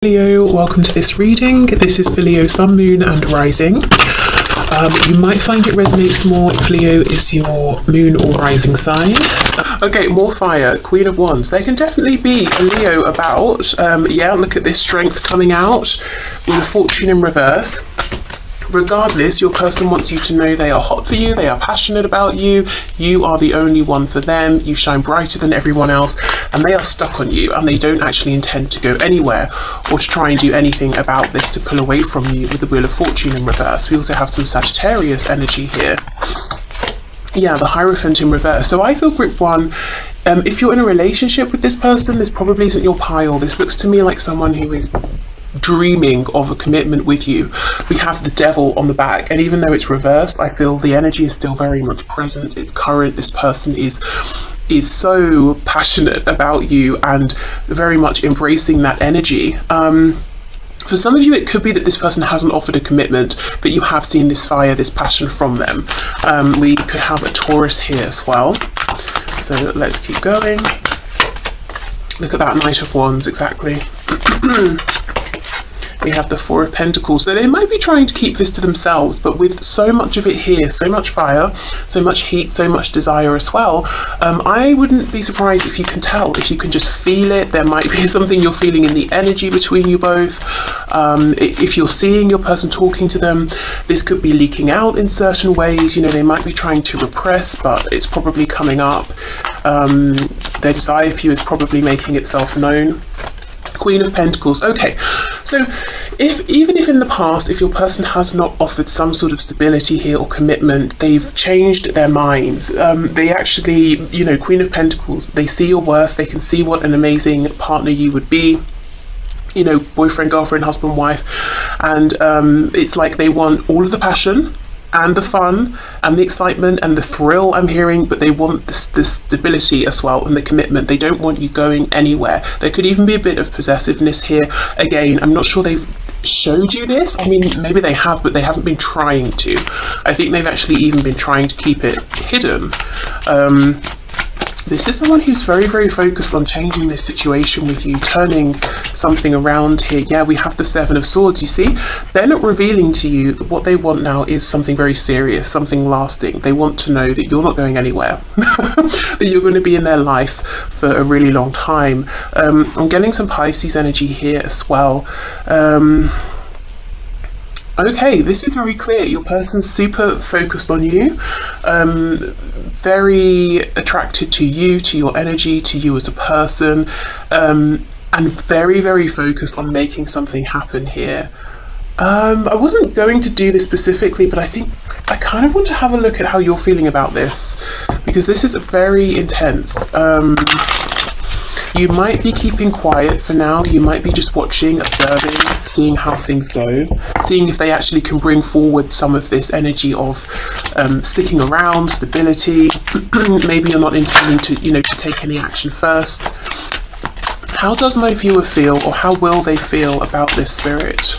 Leo, welcome to this reading. This is for Leo, Sun, Moon and Rising. You might find it resonates more if Leo is your moon or rising sign. Okay, more fire, Queen of Wands. There can definitely be a Leo about. Yeah, look at this strength coming out with a fortune in reverse. Regardless, your person wants you to know they are hot for you, they are passionate about you, you are the only one for them, you shine brighter than everyone else, and they are stuck on you, and they don't actually intend to go anywhere or to try and do anything about this to pull away from you with the Wheel of Fortune in reverse. We also have some Sagittarius energy here. Yeah, the Hierophant in reverse. So I feel group one, if you're in a relationship with this person, this probably isn't your pile. This looks to me like someone who is dreaming of a commitment with you. We have the Devil on the back, and even though it's reversed, I feel the energy is still very much present. It's current. This person is so passionate about you and very much embracing that energy. For some of you, it could be that this person hasn't offered a commitment, but you have seen this fire, this passion from them. We could have a Taurus here as well. So let's keep going. Look at that Knight of Wands, exactly. We have the Four of Pentacles. So they might be trying to keep this to themselves, but with so much of it here, so much fire, so much heat, so much desire as well, I wouldn't be surprised if you can tell, if you can just feel it. There might be something you're feeling in the energy between you both. If you're seeing your person talking to them, this could be leaking out in certain ways. You know, they might be trying to repress, but it's probably coming up. Their desire for you is probably making itself known. Queen of Pentacles. Okay, so even if in the past, if your person has not offered some sort of stability here or commitment, they've changed their minds. They actually, you know, Queen of Pentacles, they see your worth, they can see what an amazing partner you would be. You know, boyfriend, girlfriend, husband, wife, and it's like they want all of the passion and the fun and the excitement and the thrill I'm hearing, but they want the stability as well and the commitment. They don't want you going anywhere. There could even be a bit of possessiveness here. Again, I'm not sure they've showed you this. I mean, maybe they have, but they haven't been trying to. I think they've actually even been trying to keep it hidden. This is someone who's very, very focused on changing this situation with you, turning something around here. Yeah, we have the Seven of Swords, you see. They're not revealing to you that what they want now is something very serious, something lasting. They want to know that you're not going anywhere, that you're going to be in their life for a really long time. I'm getting some Pisces energy here as well. Okay, this is very clear. Your person's super focused on you, very attracted to you, to your energy, to you as a person, and very, very focused on making something happen here. I wasn't going to do this specifically, but I think I kind of want to have a look at how you're feeling about this, because this is very intense. You might be keeping quiet for now. You might be just watching, observing, seeing how things go, seeing if they actually can bring forward some of this energy of sticking around, stability. Maybe you're not intending to, you know, to take any action first. How does my viewer feel, or how will they feel about this spirit?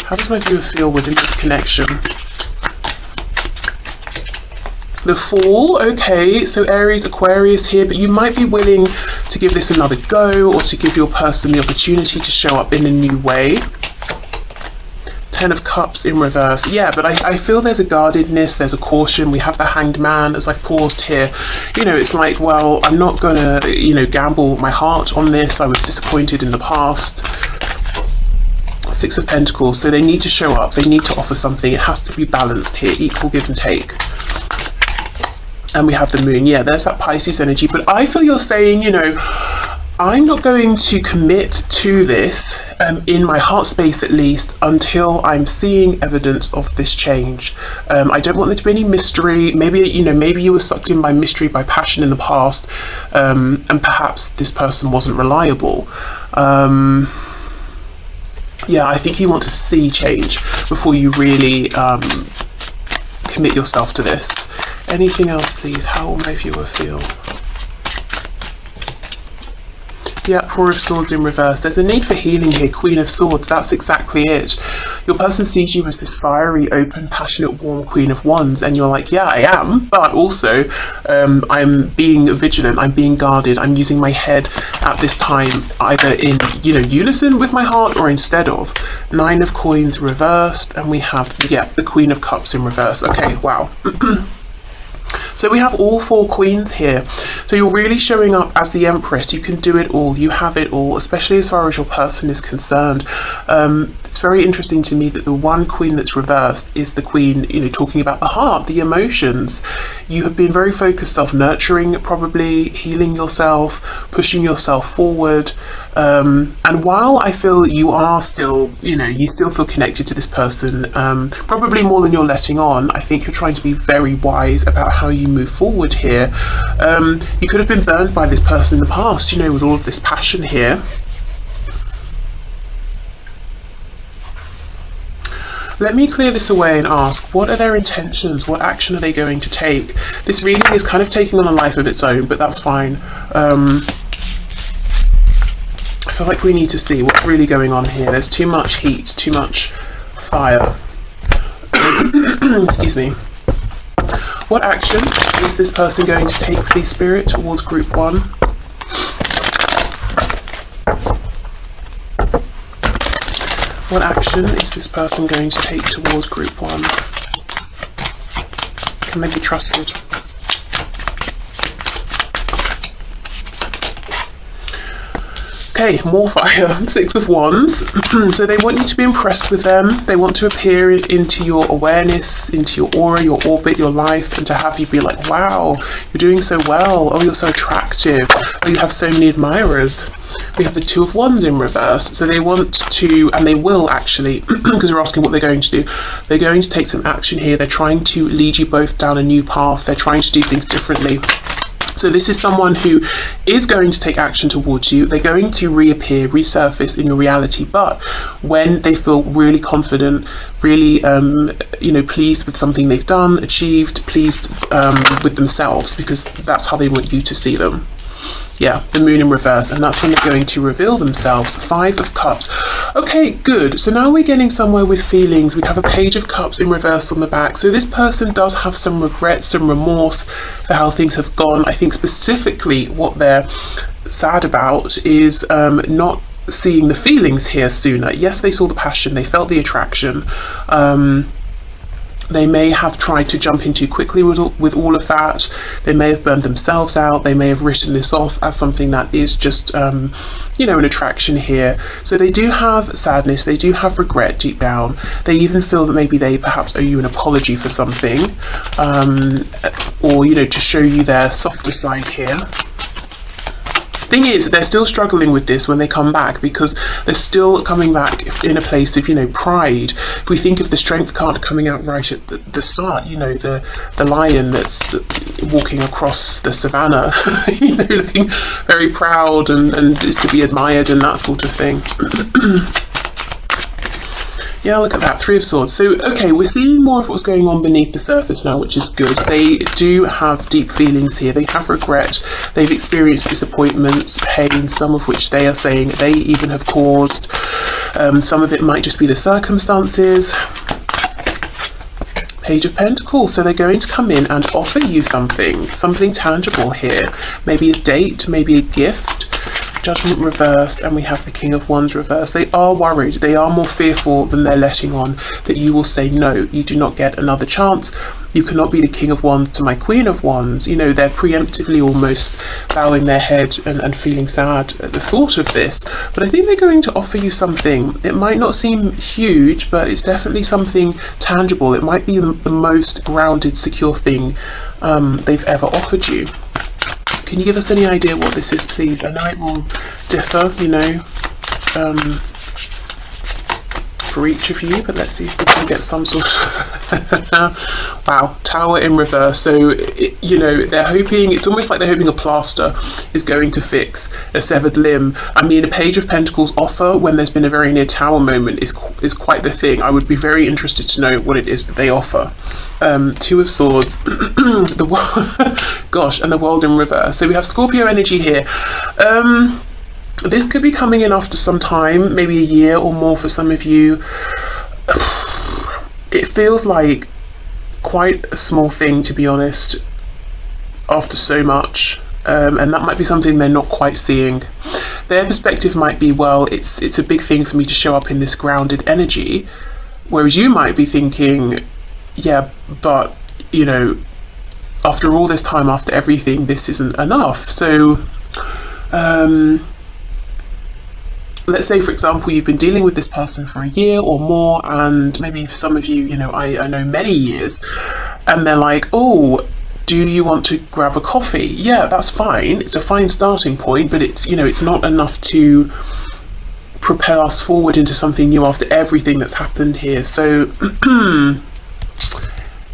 How does my viewer feel within this connection? The Fool. Okay, so Aries, Aquarius here, but you might be willing to give this another go, or to give your person the opportunity to show up in a new way. Ten of Cups in reverse. Yeah, but I feel there's a guardedness, there's a caution. We have the Hanged Man as I've paused here. You know, it's like, well, I'm not gonna, you know, gamble my heart on this. I was disappointed in the past. Six of Pentacles. So they need to show up, they need to offer something. It has to be balanced here, equal give and take. And we have the Moon. Yeah, there's that Pisces energy. But I feel you're saying, you know, I'm not going to commit to this, in my heart space at least, until I'm seeing evidence of this change. I don't want there to be any mystery. Maybe, you know, maybe you were sucked in by mystery, by passion in the past, and perhaps this person wasn't reliable. Yeah, I think you want to see change before you really commit yourself to this. Anything else, please? How will my viewer feel? Yeah, Four of Swords in reverse. There's a need for healing here, Queen of Swords. That's exactly it. Your person sees you as this fiery, open, passionate, warm Queen of Wands, and you're like, yeah, I am, but also I'm being vigilant, I'm being guarded, I'm using my head at this time either in, you know, unison with my heart or instead of. Nine of Coins reversed, and we have, yeah, the Queen of Cups in reverse. Okay, wow. So we have all four queens here. So you're really showing up as the Empress. You can do it all. You have it all, especially as far as your person is concerned. It's very interesting to me that the one queen that's reversed is the queen, you know, talking about the heart, the emotions. You have been very focused on nurturing, probably healing yourself, pushing yourself forward. And while I feel you are still, you know, you still feel connected to this person, probably more than you're letting on, I think you're trying to be very wise about how you move forward here. You could have been burned by this person in the past, you know, with all of this passion here. Let me clear this away and ask, what are their intentions? What action are they going to take? This reading is kind of taking on a life of its own, but that's fine. I feel like we need to see what's really going on here. There's too much heat, too much fire. Excuse me. What action is this person going to take, please, Spirit, towards Group 1? What action is this person going to take towards Group 1? Can they be trusted? Okay, more fire. Six of Wands. So they want you to be impressed with them. They want to appear into your awareness, into your aura, your orbit, your life, and to have you be like, wow, you're doing so well. Oh, you're so attractive. Oh, you have so many admirers. We have the Two of Wands in reverse. So they want to, and they will actually, because we're asking what they're going to do. They're going to take some action here. They're trying to lead you both down a new path. They're trying to do things differently. So this is someone who is going to take action towards you. They're going to reappear, resurface in your reality, but when they feel really confident, really you know, pleased with something they've done, achieved, pleased with themselves, because that's how they want you to see them. Yeah, the Moon in reverse, and that's when they're going to reveal themselves. Five of Cups. Okay, good. So now we're getting somewhere with feelings. We have a Page of Cups in reverse on the back. So this person does have some regret, some remorse for how things have gone. I think specifically what they're sad about is not seeing the feelings here sooner. Yes, they saw the passion, they felt the attraction. They may have tried to jump in too quickly with all of that. They may have burned themselves out. They may have written this off as something that is just, you know, an attraction here. So they do have sadness. They do have regret deep down. They even feel that maybe they perhaps owe you an apology for something, or, you know, to show you their softer side here. Thing is, they're still struggling with this when they come back, because they're still coming back in a place of, you know, pride. If we think of the Strength card coming out right at the start, you know, the lion that's walking across the savannah, you know, looking very proud and is to be admired and that sort of thing. Yeah, look at that, Three of Swords. So, okay, we're seeing more of what's going on beneath the surface now, which is good. They do have deep feelings here. They have regret. They've experienced disappointments, pain, some of which they are saying they even have caused. Some of it might just be the circumstances. Page of Pentacles. So they're going to come in and offer you something tangible here. Maybe a date, maybe a gift. Judgment reversed, and we have the King of Wands reversed. They are worried, they are more fearful than they're letting on, that you will say no, you do not get another chance, you cannot be the King of Wands to my Queen of Wands. You know, they're preemptively almost bowing their head and feeling sad at the thought of this. But I think they're going to offer you something. It might not seem huge, but it's definitely something tangible. It might be the most grounded, secure thing they've ever offered you. Can you give us any idea what this is, please? I know it will differ, you know, for each of you, but let's see if we can get some sort of wow, Tower in reverse. So you know, they're hoping, it's almost like they're hoping a plaster is going to fix a severed limb. I mean, a Page of Pentacles offer when there's been a very near Tower moment is quite the thing. I would be very interested to know what it is that they offer. Two of Swords, gosh, and the World in reverse. So we have Scorpio energy here. This could be coming in after some time, maybe a year or more for some of you. It feels like quite a small thing, to be honest, after so much, and that might be something they're not quite seeing. Their perspective might be, well, it's a big thing for me to show up in this grounded energy, whereas you might be thinking, yeah, but you know, after all this time, after everything, this isn't enough. So let's say, for example, you've been dealing with this person for a year or more, and maybe for some of you, you know, I know many years, and they're like, oh, do you want to grab a coffee? Yeah, that's fine. It's a fine starting point, but it's, you know, it's not enough to propel us forward into something new after everything that's happened here. So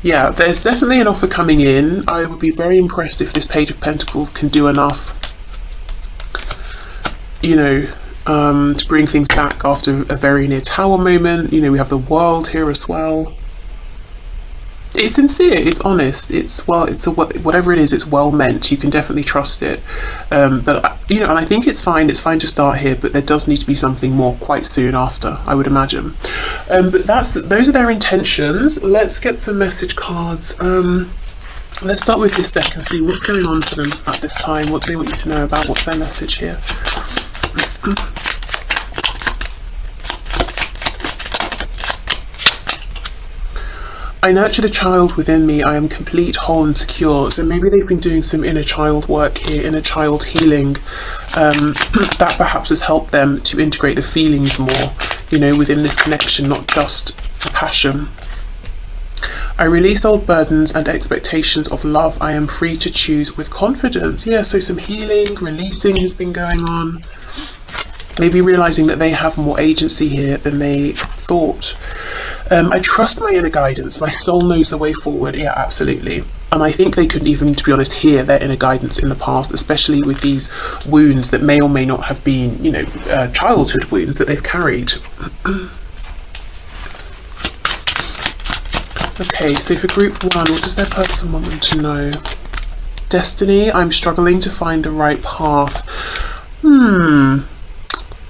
yeah, there's definitely an offer coming in. I would be very impressed if this Page of Pentacles can do enough, you know, to bring things back after a very near Tower moment. You know, we have the World here as well. It's sincere, it's honest, it's, well, it's whatever it is, it's well meant. You can definitely trust it. But you know, and I think it's fine to start here, but there does need to be something more quite soon after, I would imagine. But those are their intentions. Let's get some message cards. Let's start with this deck and see what's going on for them at this time. What do they want you to know about? What's their message here? I nurtured a child within me. I am complete, whole and secure. So maybe they've been doing some inner child work here, inner child healing. That perhaps has helped them to integrate the feelings more, you know, within this connection, not just the passion. I release old burdens and expectations of love. I am free to choose with confidence. Yeah, so some healing, releasing has been going on. Maybe realizing that they have more agency here than they thought. I trust my inner guidance. My soul knows the way forward. Yeah, absolutely. And I think they couldn't even, to be honest, hear their inner guidance in the past, especially with these wounds that may or may not have been, you know, childhood wounds that they've carried. Okay, so for group one, what does their person want them to know? Destiny, I'm struggling to find the right path.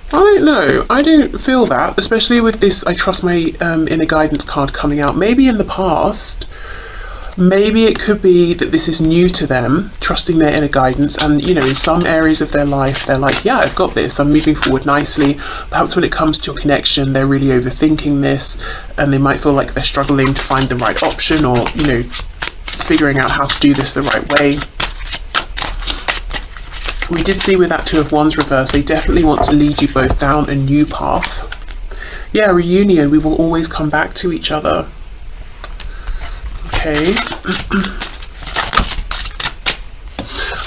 I don't know. I don't feel that, especially with this I trust my inner guidance card coming out. Maybe in the past, maybe it could be that this is new to them, trusting their inner guidance, and you know, in some areas of their life they're like, yeah, I've got this, I'm moving forward nicely. Perhaps when it comes to your connection, they're really overthinking this, and they might feel like they're struggling to find the right option, or you know, figuring out how to do this the right way. We did see with that Two of Wands reverse, they definitely want to lead you both down a new path. Yeah, reunion, we will always come back to each other. Okay.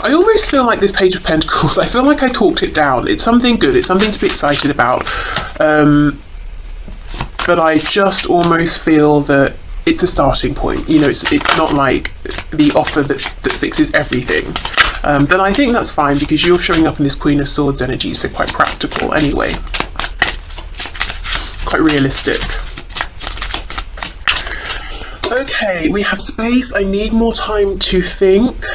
I almost feel like this Page of Pentacles, I feel like I talked it down. It's something good, it's something to be excited about. But I just almost feel that it's a starting point. You know, it's not like the offer that fixes everything. Then I think that's fine, because you're showing up in this Queen of Swords energy, so quite practical anyway. Quite realistic. Okay, we have space. I need more time to think.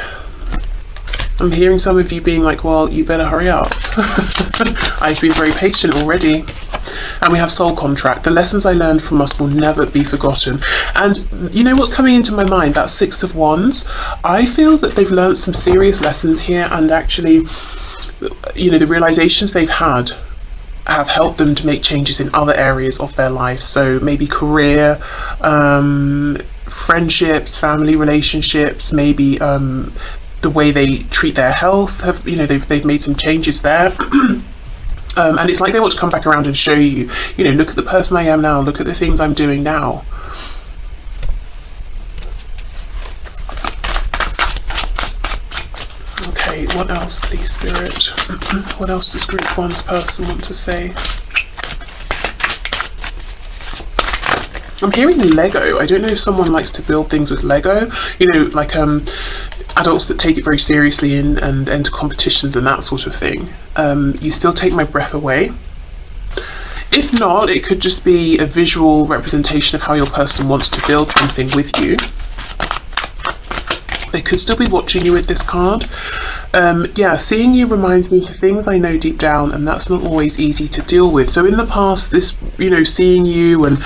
I'm hearing some of you being like, well, you better hurry up. I've been very patient already. And we have soul contract. The lessons I learned from us will never be forgotten. And you know what's coming into my mind? That Six of Wands. I feel that they've learned some serious lessons here, and actually, you know, the realizations they've had have helped them to make changes in other areas of their life. So maybe career, friendships, family relationships, maybe the way they treat their health. Have, you know, they've made some changes there. And it's like they want to come back around and show you, you know, look at the person I am now, look at the things I'm doing now. Okay, what else, please, Spirit? What else does group one's person want to say? I'm hearing Lego. I don't know if someone likes to build things with Lego, you know, like adults that take it very seriously and enter competitions and that sort of thing. You still take my breath away. If not, it could just be a visual representation of how your person wants to build something with you. They could still be watching you with this card. Yeah, seeing you reminds me of things I know deep down, and that's not always easy to deal with. So in the past, this, seeing you and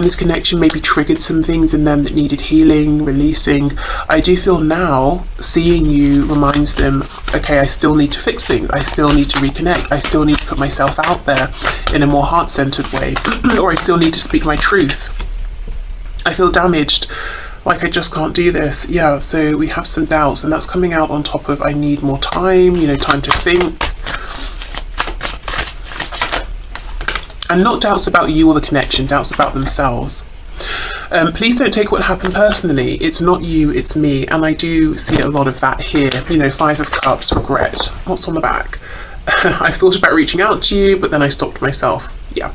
this connection maybe triggered some things in them that needed healing, releasing. I do feel now seeing you reminds them, okay, I still need to fix things. I still need to reconnect. I still need to put myself out there in a more heart-centered way, or I still need to speak my truth. I feel damaged. Like, I just can't do this. Yeah, so we have some doubts, and that's coming out on top of I need more time, time to think. And not doubts about you or the connection, doubts about themselves. Please don't take what happened personally. It's not you, it's me. And I do see a lot of that here. 5 of Cups, regret. What's on the back? I've thought about reaching out to you, but then I stopped myself. Yeah,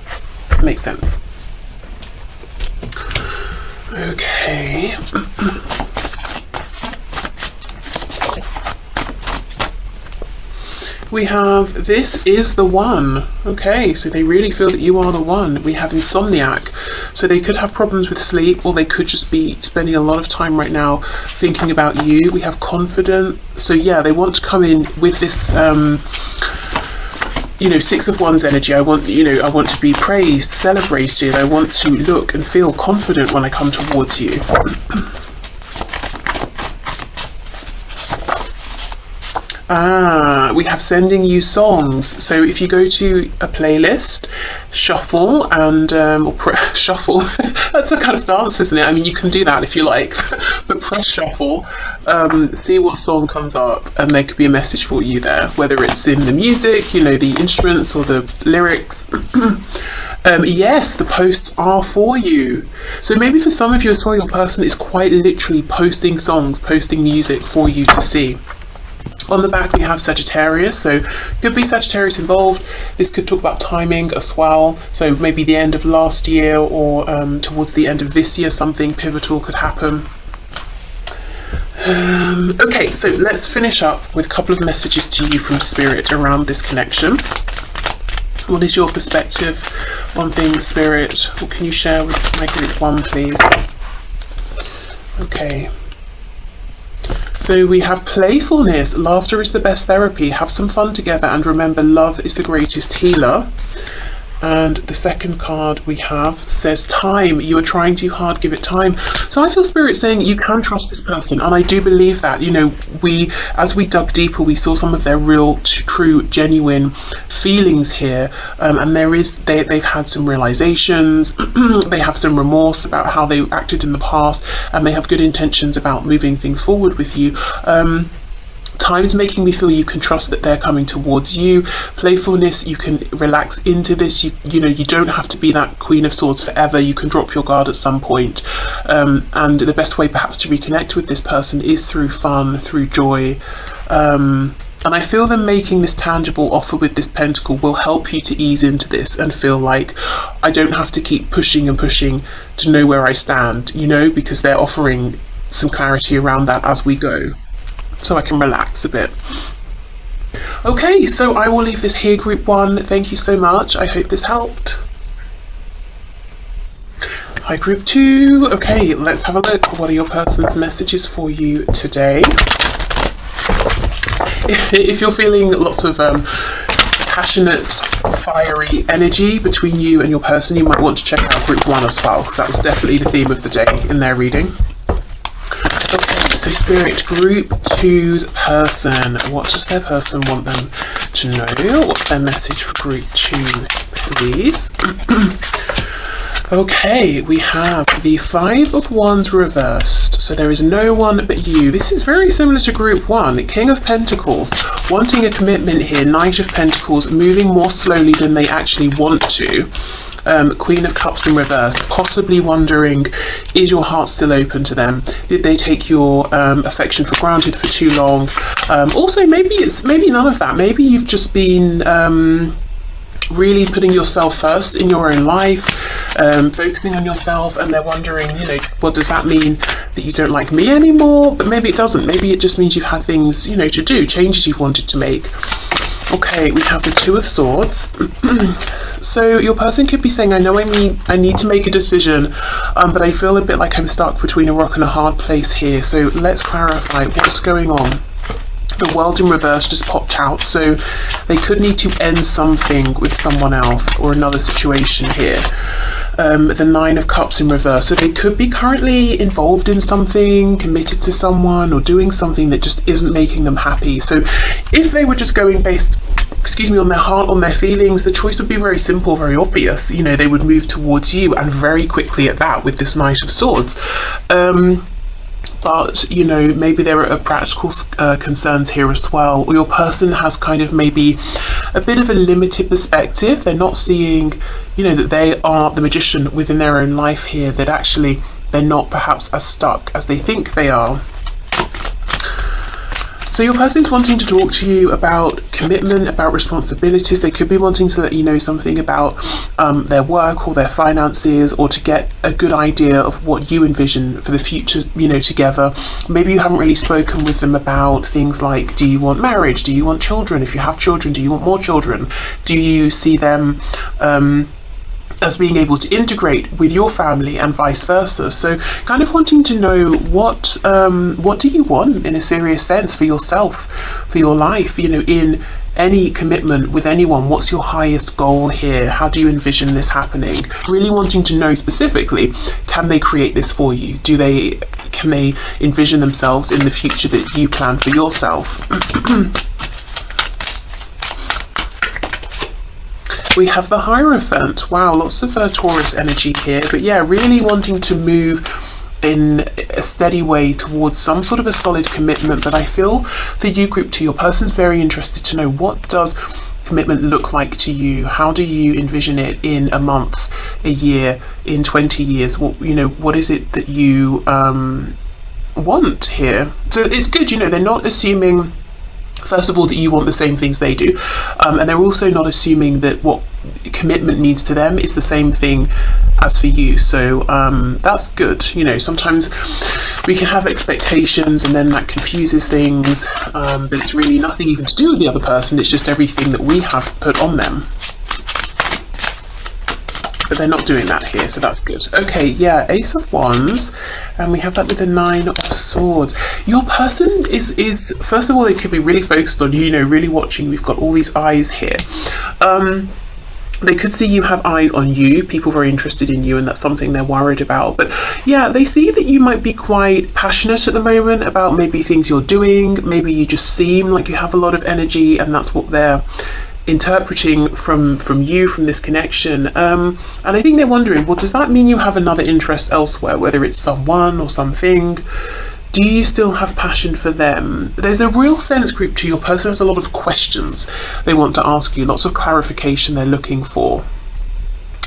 makes sense. Okay. We have, this is the one. Okay, so they really feel that you are the one. We have Insomniac. So they could have problems with sleep, or they could just be spending a lot of time right now thinking about you. We have Confident. So yeah, they want to come in with this 6 of Wands energy. I want to be praised, celebrated. I want to look and feel confident when I come towards you. We have sending you songs. So if you go to a playlist, shuffle and shuffle. That's a kind of dance, isn't it? I mean, you can do that if you like, but press shuffle. See what song comes up, and there could be a message for you there, whether it's in the music, the instruments, or the lyrics. Yes, the posts are for you. So maybe for some of you as well, your person is quite literally posting songs, posting music for you to see. On the back we have Sagittarius, so could be Sagittarius involved. This could talk about timing as well, so maybe the end of last year, or towards the end of this year, something pivotal could happen. Okay, so let's finish up with a couple of messages to you from Spirit around this connection. What is your perspective on things, Spirit? What can you share with my group 1, please? Okay. So we have playfulness. Laughter is the best therapy. Have some fun together, and remember, love is the greatest healer. And the second card we have says time. You are trying too hard, give it time. So I feel Spirit saying you can trust this person, and I do believe that. As we dug deeper, we saw some of their real, true, genuine feelings here, and they've had some realizations. They have some remorse about how they acted in the past, and they have good intentions about moving things forward with you. Time is making me feel you can trust that they're coming towards you. Playfulness, you can relax into this. You don't have to be that Queen of Swords forever. You can drop your guard at some point. And the best way perhaps to reconnect with this person is through fun, through joy. And I feel them making this tangible offer with this pentacle will help you to ease into this and feel like I don't have to keep pushing and pushing to know where I stand, because they're offering some clarity around that as we go. So I can relax a bit. Okay, so I will leave this here, group 1. Thank you so much. I hope this helped. Hi, group 2. Okay, let's have a look. What are your person's messages for you today? If you're feeling lots of passionate, fiery energy between you and your person, you might want to check out group 1 as well, because that was definitely the theme of the day in their reading. Okay, so Spirit, group 2's person. What does their person want them to know? What's their message for group 2, please? Okay, we have the 5 of Wands reversed. So there is no one but you. This is very similar to group 1. King of Pentacles, wanting a commitment here. Knight of Pentacles, moving more slowly than they actually want to. Queen of Cups in reverse, possibly wondering, is your heart still open to them? Did they take your affection for granted for too long? Also, maybe none of that. Maybe you've just been really putting yourself first in your own life, focusing on yourself, and they're wondering, what does that mean, that you don't like me anymore? But maybe it doesn't. Maybe it just means you've had things, to do, changes you've wanted to make. Okay, we have the 2 of Swords. So your person could be saying, I know I need to make a decision, but I feel a bit like I'm stuck between a rock and a hard place here. So let's clarify what's going on. The World in reverse just popped out, so they could need to end something with someone else or another situation here. The Nine of Cups in reverse, so they could be currently involved in something, committed to someone, or doing something that just isn't making them happy. So if they were just going based, on their heart, on their feelings, the choice would be very simple, very obvious. You know, they would move towards you, and very quickly at that, with this Knight of Swords. But, you know, maybe there are practical concerns here as well, or your person has kind of maybe a bit of a limited perspective. They're not seeing, you know, that they are the magician within their own life here, that actually they're not perhaps as stuck as they think they are. So your person's wanting to talk to you about commitment, about responsibilities. They could be wanting to let you know something about their work or their finances, or to get a good idea of what you envision for the future, you know, together. Maybe you haven't really spoken with them about things like, do you want marriage? Do you want children? If you have children, do you want more children? Do you see them as being able to integrate with your family and vice versa? So kind of wanting to know what do you want in a serious sense for yourself, for your life, you know, in any commitment with anyone. What's your highest goal here? How do you envision this happening? Really wanting to know specifically, can they create this for you? Can they envision themselves in the future that you plan for yourself? We have the Hierophant. Wow, lots of Taurus energy here. But yeah, really wanting to move in a steady way towards some sort of a solid commitment. But I feel for you, Group 2, your person's very interested to know, what does commitment look like to you? How do you envision it in a month, a year, in 20 years? What, you know, what is it that you want here? So it's good, you know, they're not assuming, first of all, that you want the same things they do, and they're also not assuming that what commitment means to them is the same thing as for you. So that's good. You know, sometimes we can have expectations and then that confuses things, but it's really nothing even to do with the other person. It's just everything that we have put on them. But they're not doing that here, so that's good. Okay, yeah, Ace of Wands, and we have that with the Nine of Swords. Your person is first of all, they could be really focused on you, you know, really watching. We've got all these eyes here. They could see you have eyes on you, people very interested in you, and that's something they're worried about. But yeah, they see that you might be quite passionate at the moment about maybe things you're doing. Maybe you just seem like you have a lot of energy, and that's what they're interpreting from you, from this connection. And I think they're wondering, well, does that mean you have another interest elsewhere, whether it's someone or something? Do you still have passion for them? There's a real sense, Group 2, your person has a lot of questions they want to ask you, lots of clarification they're looking for.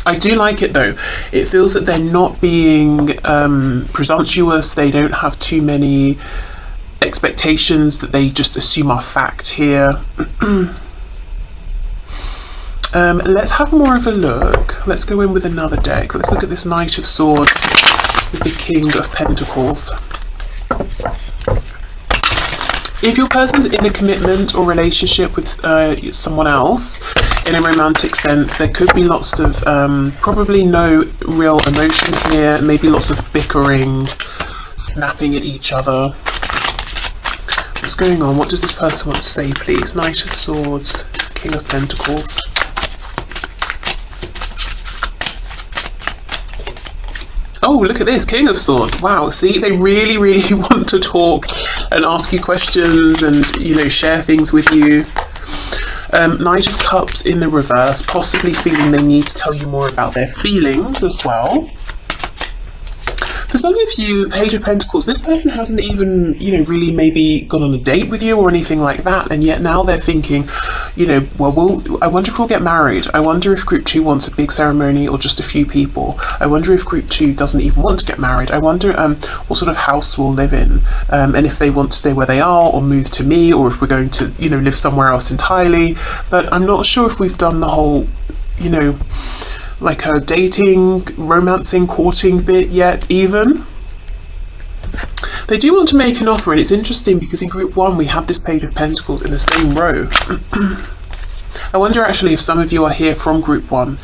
I do like it though. It feels that they're not being presumptuous. They don't have too many expectations that they just assume are fact here. Let's have more of a look. Let's go in with another deck. Let's look at this Knight of Swords with the King of Pentacles. If your person's in a commitment or relationship with someone else in a romantic sense, there could be lots of probably no real emotion here, maybe lots of bickering, snapping at each other. What's going on? What does this person want to say, please? Knight of Swords, King of Pentacles. Oh, look at this, King of Swords. Wow, see, they really, really want to talk and ask you questions and, you know, share things with you. Knight of Cups in the reverse, possibly feeling they need to tell you more about their feelings as well. For some of you, Page of Pentacles, this person hasn't even, you know, really maybe gone on a date with you or anything like that, and yet now they're thinking, you know, well, I wonder if we'll get married. I wonder if Group 2 wants a big ceremony or just a few people. I wonder if Group 2 doesn't even want to get married. I wonder what sort of house we'll live in, and if they want to stay where they are or move to me, or if we're going to, you know, live somewhere else entirely. But I'm not sure if we've done the whole, you know, like a dating, romancing, courting bit yet even. They do want to make an offer, and it's interesting because in Group 1 we have this Page of Pentacles in the same row. I wonder actually if some of you are here from Group 1.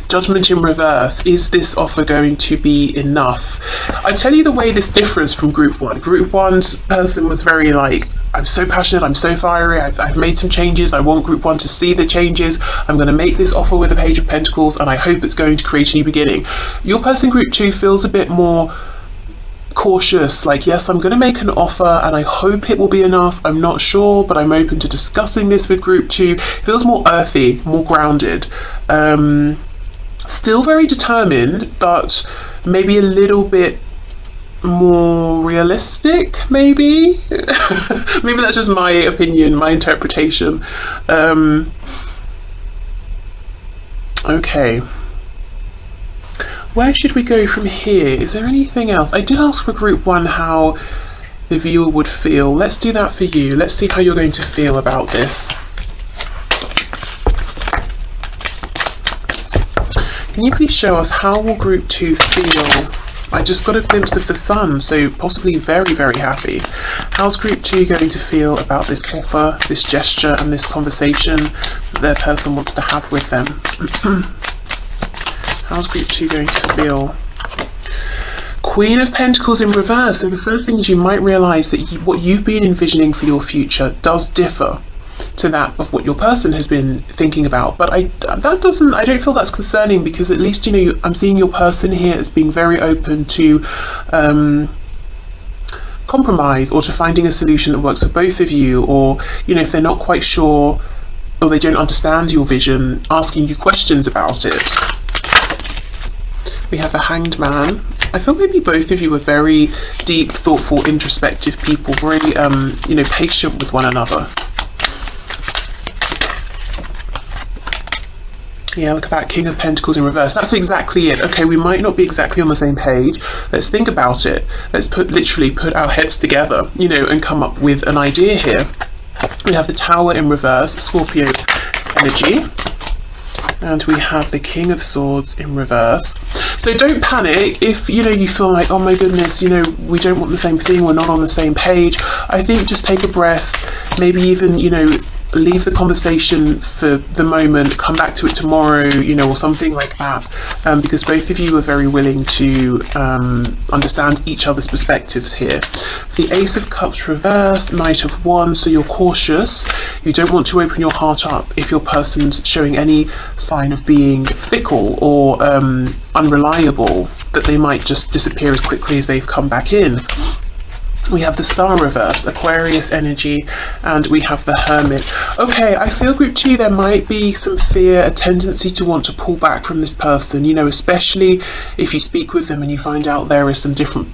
Judgment in reverse. Is this offer going to be enough? I tell you the way this differs from Group 1. Group 1's person was very like, I'm so passionate, I'm so fiery, I've made some changes, I want group 1 to see the changes, I'm going to make this offer with the Page of Pentacles, and I hope it's going to create a new beginning. Your person group 2 feels a bit more cautious, like, yes, I'm going to make an offer and I hope it will be enough, I'm not sure, but I'm open to discussing this with group 2. Feels more earthy, more grounded. Still very determined, but maybe a little bit more realistic, maybe. Maybe that's just my opinion, my interpretation. Okay, where should we go from here? Is there anything else? I did ask for group 1 how the viewer would feel. Let's do that for you. Let's see how you're going to feel about this. Can you please show us how will group 2 feel? I just got a glimpse of the sun, so possibly very, very happy. How's group 2 going to feel about this offer, this gesture, and this conversation that their person wants to have with them? How's group 2 going to feel? Queen of Pentacles in reverse. So the first thing is you might realise that what you've been envisioning for your future does differ to that of what your person has been thinking about, but I don't feel that's concerning, because at least, you know, I'm seeing your person here as being very open to compromise, or to finding a solution that works for both of you, or, you know, if they're not quite sure or they don't understand your vision, asking you questions about it. We have the Hanged Man. I feel maybe both of you are very deep, thoughtful, introspective people, very you know, patient with one another. Yeah, look at that, King of Pentacles in reverse. That's exactly it. Okay, we might not be exactly on the same page. Let's think about it. Let's literally put our heads together, you know, and come up with an idea here. We have the Tower in reverse, Scorpio energy. And we have the King of Swords in reverse. So don't panic if, you know, you feel like, oh my goodness, you know, we don't want the same thing, we're not on the same page. I think just take a breath, maybe even, you know, leave the conversation for the moment, come back to it tomorrow, you know, or something like that, because both of you are very willing to understand each other's perspectives here. The Ace of Cups reversed, Knight of Wands, so you're cautious. You don't want to open your heart up if your person's showing any sign of being fickle or unreliable, that they might just disappear as quickly as they've come back in. We have the Star reversed, Aquarius energy, and we have the Hermit. Okay, I feel group 2, there might be some fear, a tendency to want to pull back from this person, you know, especially if you speak with them and you find out there is some different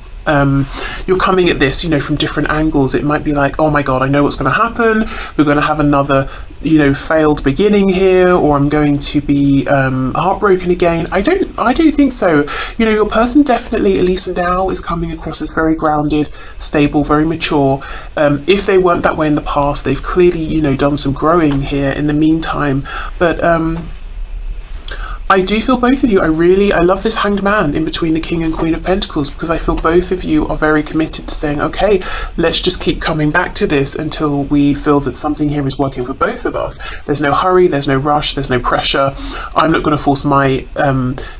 you're coming at this, you know, from different angles. It might be like, oh my god, I know what's going to happen, we're going to have another, you know, failed beginning here, or I'm going to be heartbroken again. I don't think so. You know, your person definitely, at least now, is coming across as very grounded, stable, very mature. If they weren't that way in the past, they've clearly, you know, done some growing here in the meantime. But I do feel both of you, I love this Hanged Man in between the King and Queen of Pentacles, because I feel both of you are very committed to saying, okay, let's just keep coming back to this until we feel that something here is working for both of us. There's no hurry, there's no rush, there's no pressure. I'm not going to force my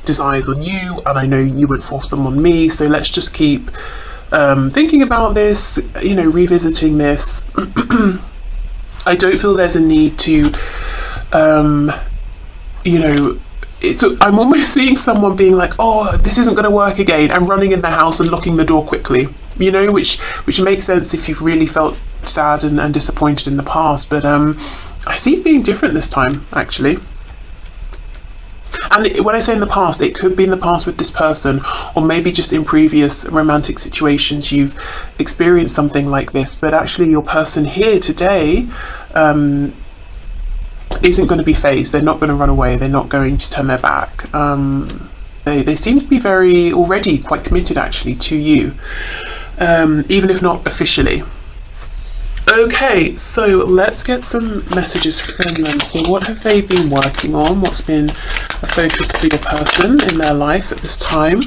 desires on you, and I know you won't force them on me, so let's just keep thinking about this, you know, revisiting this. I don't feel there's a need to, you know, I'm almost seeing someone being like, oh, this isn't going to work again, and running in the house and locking the door quickly, you know, which makes sense if you've really felt sad and disappointed in the past. But I see it being different this time, actually. And when I say in the past, it could be in the past with this person, or maybe just in previous romantic situations you've experienced something like this. But actually your person here today isn't going to be phased. They're not going to run away, they're not going to turn their back. They seem to be already quite committed actually to you, even if not officially. Okay, so let's get some messages from them. So what have they been working on? What's been a focus for your person in their life at this time?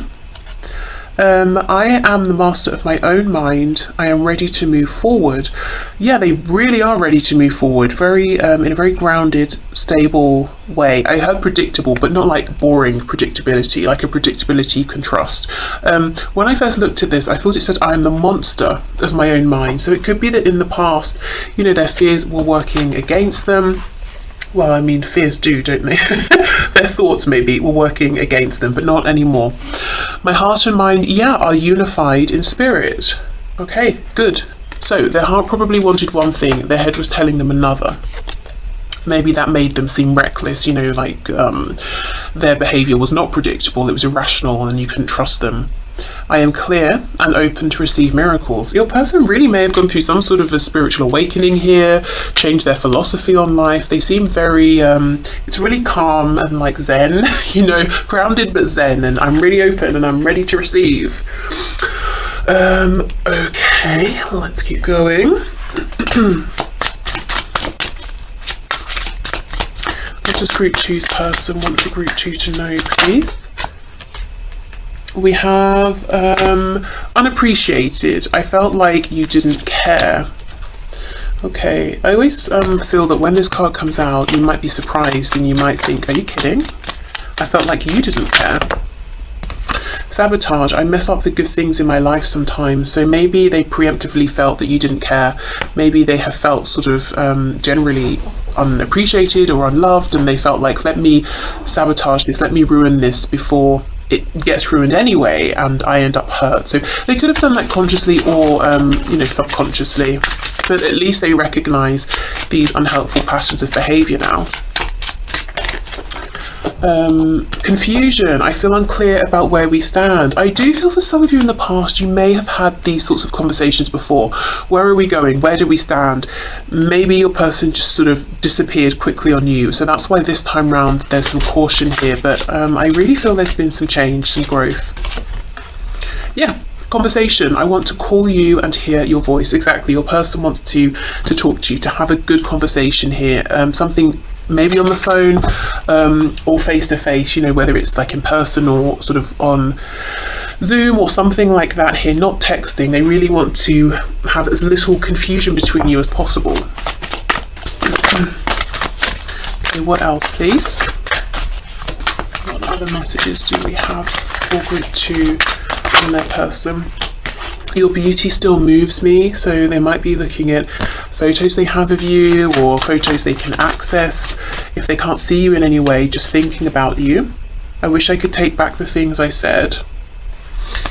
I am the master of my own mind. I am ready to move forward. Yeah, they really are ready to move forward. Very in a very grounded, stable way. I heard predictable, but not like boring predictability, like a predictability you can trust. When I first looked at this, I thought it said I am the monster of my own mind. So it could be that in the past, you know, their fears were working against them. Well, I mean, fears do, don't they? Their thoughts maybe were working against them, but not anymore. My heart and mind, yeah, are unified in spirit. Okay, good. So their heart probably wanted one thing, their head was telling them another. Maybe that made them seem reckless, you know, like their behaviour was not predictable, it was irrational and you couldn't trust them. I am clear and open to receive miracles. Your person really may have gone through some sort of a spiritual awakening here, changed their philosophy on life. They seem very, it's really calm and like zen, you know, grounded but zen, and I'm really open and I'm ready to receive. Okay, let's keep going. What does group 2's person want for group 2 to know, please? We have unappreciated. I felt like you didn't care. Okay, I always feel that when this card comes out, you might be surprised and you might think, are you kidding? I felt like you didn't care. Sabotage. I mess up the good things in my life sometimes, so maybe they preemptively felt that you didn't care. Maybe they have felt sort of generally unappreciated or unloved, and they felt like, let me sabotage this, let me ruin this before it gets ruined anyway and I end up hurt. So they could have done that consciously or you know, subconsciously, but at least they recognize these unhelpful patterns of behavior now. Confusion. I feel unclear about where we stand. I do feel for some of you in the past you may have had these sorts of conversations before. Where are we going? Where do we stand? Maybe your person just sort of disappeared quickly on you, so that's why this time round there's some caution here, but I really feel there's been some change, some growth. Yeah. Conversation. I want to call you and hear your voice. Exactly. Your person wants to talk to you, to have a good conversation here. Something maybe on the phone or face to face, you know, whether it's like in person or sort of on Zoom or something like that here, not texting. They really want to have as little confusion between you as possible. Okay, what else, please? What other messages do we have for group 2 from their person? Your beauty still moves me, so they might be looking at photos they have of you or photos they can access. If they can't see you in any way, just thinking about you. I wish I could take back the things I said.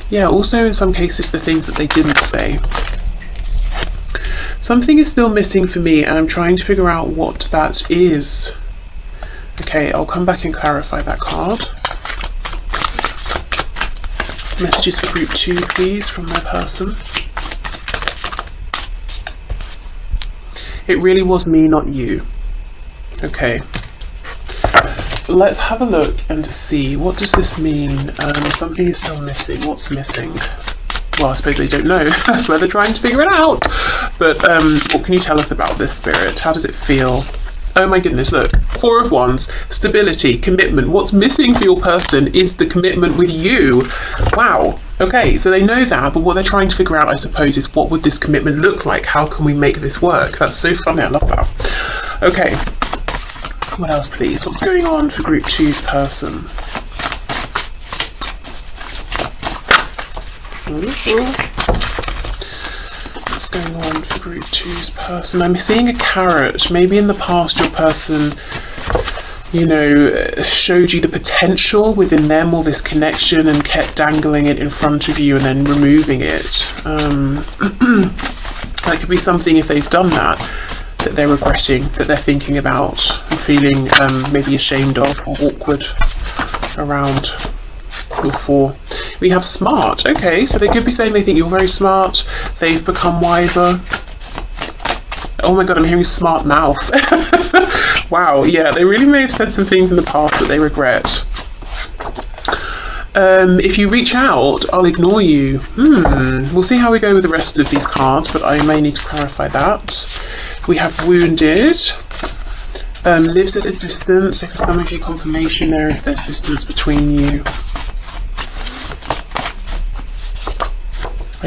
Yeah, also in some cases the things that they didn't say. Something is still missing for me and I'm trying to figure out what that is. Okay, I'll come back and clarify that card. Messages for group 2, please, from their person. It really was me, not you. Okay. Let's have a look and see, what does this mean? Something is still missing. What's missing? Well, I suppose they don't know. That's where they're trying to figure it out. But what can you tell us about this spirit? How does it feel? Oh my goodness, look. 4 of Wands, stability, commitment. What's missing for your person is the commitment with you. Wow. Okay, so they know that, but what they're trying to figure out, I suppose, is what would this commitment look like? How can we make this work? That's so funny, I love that. Okay. What else, please? What's going on for group 2's person? What's going on for group 2's person? I'm seeing a carrot. Maybe in the past your person, you know, showed you the potential within them or this connection and kept dangling it in front of you and then removing it. That could be something, if they've done that they're regretting, that they're thinking about and feeling maybe ashamed of or awkward around. Your 4. We have smart. Okay, so they could be saying they think you're very smart. They've become wiser. Oh my god, I'm hearing smart mouth. Wow, yeah, they really may have said some things in the past that they regret. If you reach out, I'll ignore you. We'll see how we go with the rest of these cards, but I may need to clarify that. We have wounded. Lives at a distance, so for some of you, confirmation there if there's distance between you.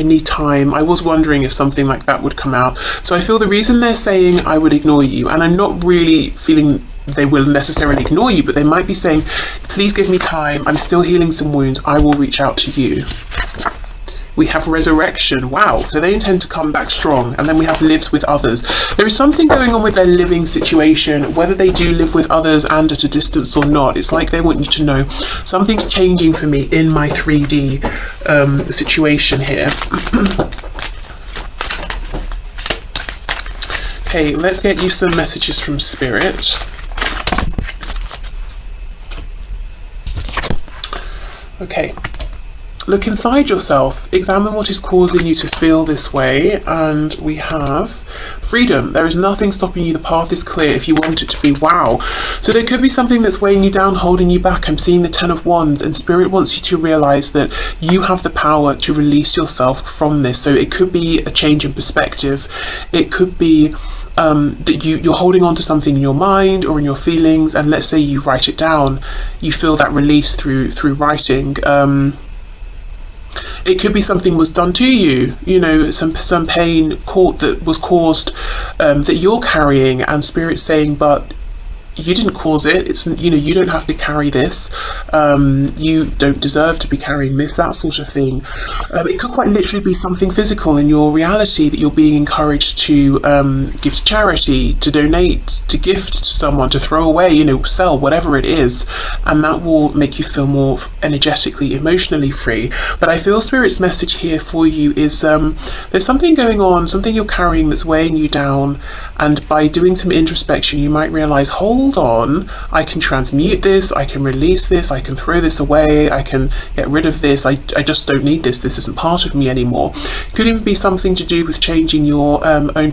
I need time. I was wondering if something like that would come out. So I feel the reason they're saying I would ignore you, and I'm not really feeling they will necessarily ignore you, but they might be saying, please give me time, I'm still healing some wounds, I will reach out to you. We have resurrection. Wow, so they intend to come back strong. And then we have lives with others. There is something going on with their living situation, whether they do live with others and at a distance or not. It's like they want you to know something's changing for me in my 3D situation here. Okay, let's get you some messages from Spirit. Okay. Look inside yourself, examine what is causing you to feel this way, and we have freedom. There is nothing stopping you, the path is clear if you want it to be. Wow. So there could be something that's weighing you down, holding you back. I'm seeing the 10 of Wands, and Spirit wants you to realize that you have the power to release yourself from this. So it could be a change in perspective. It could be that you're holding on to something in your mind or in your feelings, and let's say you write it down, you feel that release through writing. It could be something was done to you, you know, some pain that was caused, that you're carrying, and Spirit's saying, but you didn't cause it. It's, you know, you don't have to carry this. You don't deserve to be carrying this, that sort of thing. It could quite literally be something physical in your reality that you're being encouraged to give to charity, to donate, to gift to someone, to throw away, you know, sell, whatever it is, and that will make you feel more energetically, emotionally free. But I feel Spirit's message here for you is there's something going on, something you're carrying that's weighing you down, and by doing some introspection you might realize, hold on, I can transmute this, I can release this, I can throw this away, I can get rid of this, I just don't need this, this isn't part of me anymore. Could even be something to do with changing your own